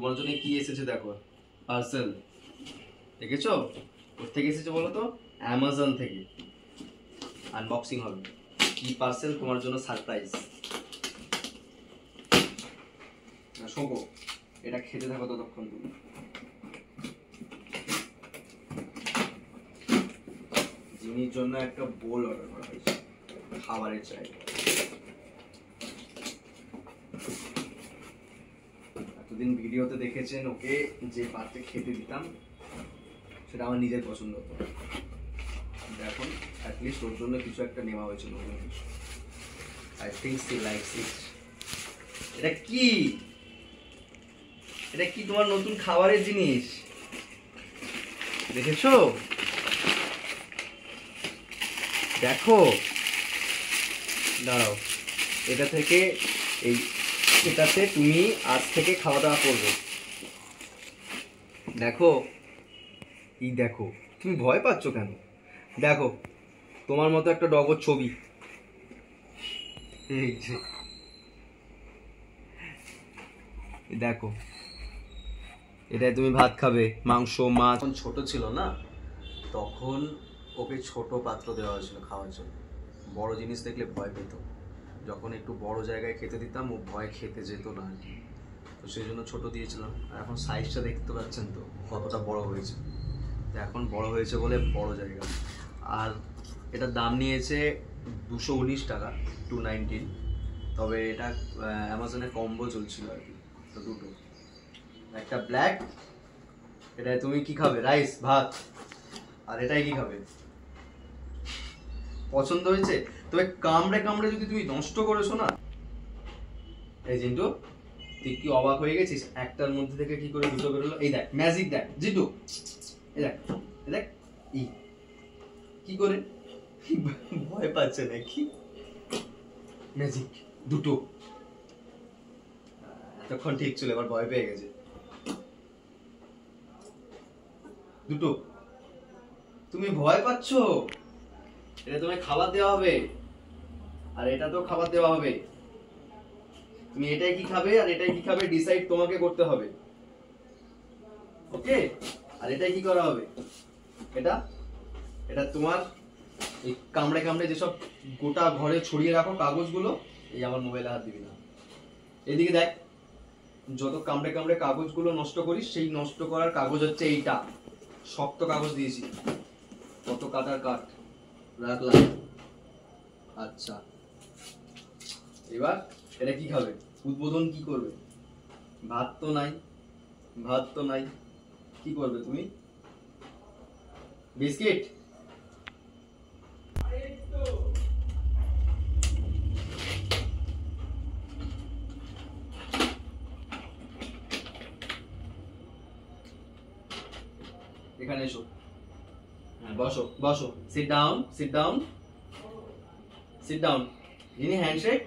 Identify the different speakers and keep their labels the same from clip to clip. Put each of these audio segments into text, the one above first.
Speaker 1: তোমার জন্য কি এসেছে দেখো, পার্সেল দেখেছো? কোথেকে এসেছে বলো তো? অ্যামাজন থেকে। আনবক্সিং হবে। কি পার্সেল তোমার জন্য সারপ্রাইজ। শোকো, এটা খেতে থাকো ততক্ষণ তুমি। জিনির জন্য একটা বোল অর্ডার করা হয়েছে, খাবারের চাইলে। এতদিন ভিডিওতে দেখেছেন ওকে যে পাত্রে খেতে দিতাম, সেটা আমার নিজের পছন্দ হতো। এখন অ্যাটলিস্ট ওর জন্য কিছু একটা নেওয়া হয়েছে নতুন কিছু। I think she likes it. এটা কি? এটা কি তোমার নতুন খাবারের জিনিস? দেখেছো? দেখো, দাঁড়াও, এটা থেকে এটাতে তুমি আজ থেকে খাওয়া দাওয়া করবে। দেখো, দেখো, তুমি ভয় পাচ্ছ কেন? দেখো, তোমার মতো একটা ডগর ছবি। এই যে দেখো, এটাই তুমি ভাত খাবে, মাংস মাছ। যখন ছোট ছিল না, তখন ওকে ছোট পাত্র দেওয়া হয়েছিল খাওয়ার জন্য। বড় জিনিস দেখলে ভয় পেত। যখন একটু বড় জায়গায় খেতে দিতাম, ও ভয় খেতে যেত না, তো সেই জন্য ছোট দিয়েছিলাম। আর এখন সাইজটা দেখতে পাচ্ছেন তো কতটা বড় হয়েছে। তো এখন বড় হয়েছে বলে বড় জায়গা। আর এটার দাম নিয়েছে 219 টাকা, 219। তবে এটা অ্যামাজনে কম্বো চলছিল আর কি। তো দুটো, একটা ব্ল্যাক, এটাই তুমি কি খাবে? রাইস ভাত। আর এটাই কি খাবে? পছন্দ হয়েছে? তবে কামড়ে কামড়ে যদি তুমি নষ্ট করেছো না। এই জিন্টু, তুই কি অবাক হয়ে গেছিস? একটার মধ্যে থেকে কি করে দুটো বেরোলো? এই দেখ, ম্যাজিক দেখ জিন্টু, এই দেখ, এই দেখ, কি করে? ভয় পাচ্ছে নাকি? ম্যাজিক দুটো। এতক্ষণ ঠিক ছিল, এবার ভয় পেয়ে গেছে। দুটো। তুমি ভয় পাচ্ছ? এটা তোমায় খাবার দেওয়া হবে, আর এটা তো খাবার দেওয়া হবে। তুমি এটাই কি খাবে আর এটাই কি খাবে ডিসাইড তোমাকে করতে হবে, ওকে? আর এটাই কি করা হবে? এটা এটা তোমার এই কামড়ে কামড়ে যেসব গোটা ঘরে ছড়িয়ে রাখো কাগজগুলো, এই আমার মোবাইলে হাত দিবি না। এদিকে দেখ, যত কামড়ে কামড়ে কাগজগুলো নষ্ট করিস, সেই নষ্ট করার কাগজ হচ্ছে এইটা। শক্ত কাগজ দিয়েছি, কত কাটার কাট রাখলাম। আচ্ছা, এবার এটা কি খাবে? উদ্বোধন কি করবে? ভাত তো নাই, ভাত তো নাই, কি করবে তুমি? বিস্কিট? এখানে এসো, বসো বসো, sit down, sit down, sit down. যিনি হ্যান্ডশেক,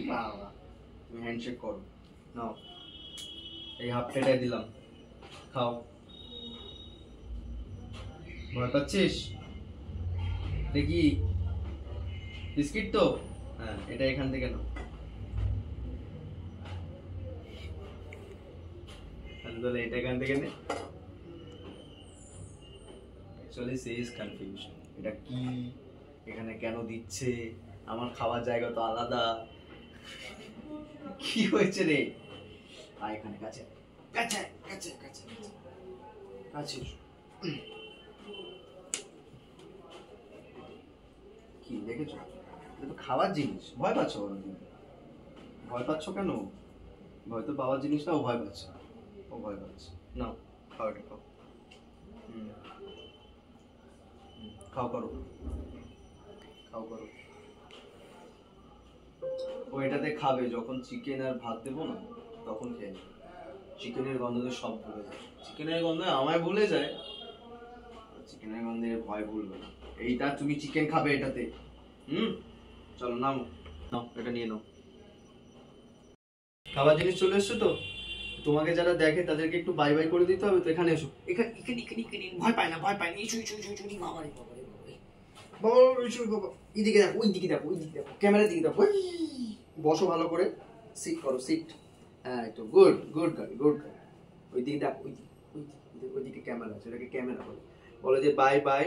Speaker 1: বাবা, তুমি হ্যান্ডশেক করো। নাও, এই হাফ প্লেটাই দিলাম, খাও। ভয় পাচ্ছিস? দেখি, বিস্কিট তো? হ্যাঁ, এটা এখান থেকে নাও। তাহলে এটা এখান থেকে নে। অ্যাকচুয়ালি সে ইজ কনফিউশন, এটা কি, এখানে কেন দিচ্ছে, আমার খাওয়ার জায়গা তো আলাদা, কি হয়েছে রে? আয় এখানে, কাছে কাছে কাছে কাছে কাছে। কি দেখেছো? এটা তো খাওয়ার জিনিস, ভয় পাচ্ছ কেন? ভয় পাচ্ছ কেন? ভয় তো পাওয়ার জিনিস না, ও ভয় পাচ্ছে, ও ভয় পাচ্ছে। নাও, খাও, এটা খাও। খাও, করো, খাও, করো। ও এটাতে খাবে, যখন চিকেন আর ভাত দেবো না, তখন খেয়ে নেবে। চিকেনের গন্ধে সব ভুলে যায়, চিকেনের গন্ধে আমায় ভুলে যায়, চিকেনের গন্ধে ভয় ভুলবে না। এইটা তুমি চিকেন খাবে এটাতে। চলো নামো, নাও, এটা নিয়ে নাও। খাবার জিনিস চলে এসছো তো, তোমাকে যারা দেখে তাদেরকে একটু বাই বাই করে দিতে হবে। তো এখানে এসো, এখানে এখানে এখানে এখানে, ভয় পায় না, ভয় পায় না। এই চুই চুই চুই চুই, বাবা রে বাবা রে বাবা, বাবা, এইদিকে দেখো, ওই দিকে দেখো, ওই দিকে দেখো, ক্যামেরার দিকে দেখো। বসো ভালো করে, সিট করো, সিট হ্যাঁ তো good good girl good girl. ওই দিকে দেখ, ওইদিকে ক্যামেরা আছে, ওটাকে ক্যামেরা বলে। বলো যে বাই বাই।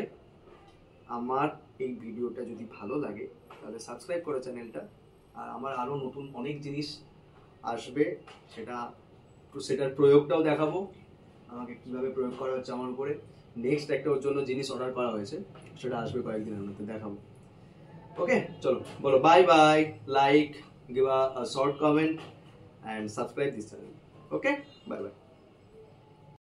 Speaker 1: আমার এই ভিডিওটা যদি ভালো লাগে তাহলে সাবস্ক্রাইব করো চ্যানেলটা। আর আমার আরও নতুন অনেক জিনিস আসবে, সেটার প্রয়োগটাও দেখাবো, আমাকে কিভাবে প্রয়োগ করা হচ্ছে আমার উপরে। নেক্সট একটা ওর জন্য জিনিস অর্ডার করা হয়েছে, সেটা আসবে কয়েকদিনের মধ্যে, দেখাবো। ওকে চলো বলো bye bye, like, give a short comment and subscribe this channel. Okay, bye bye.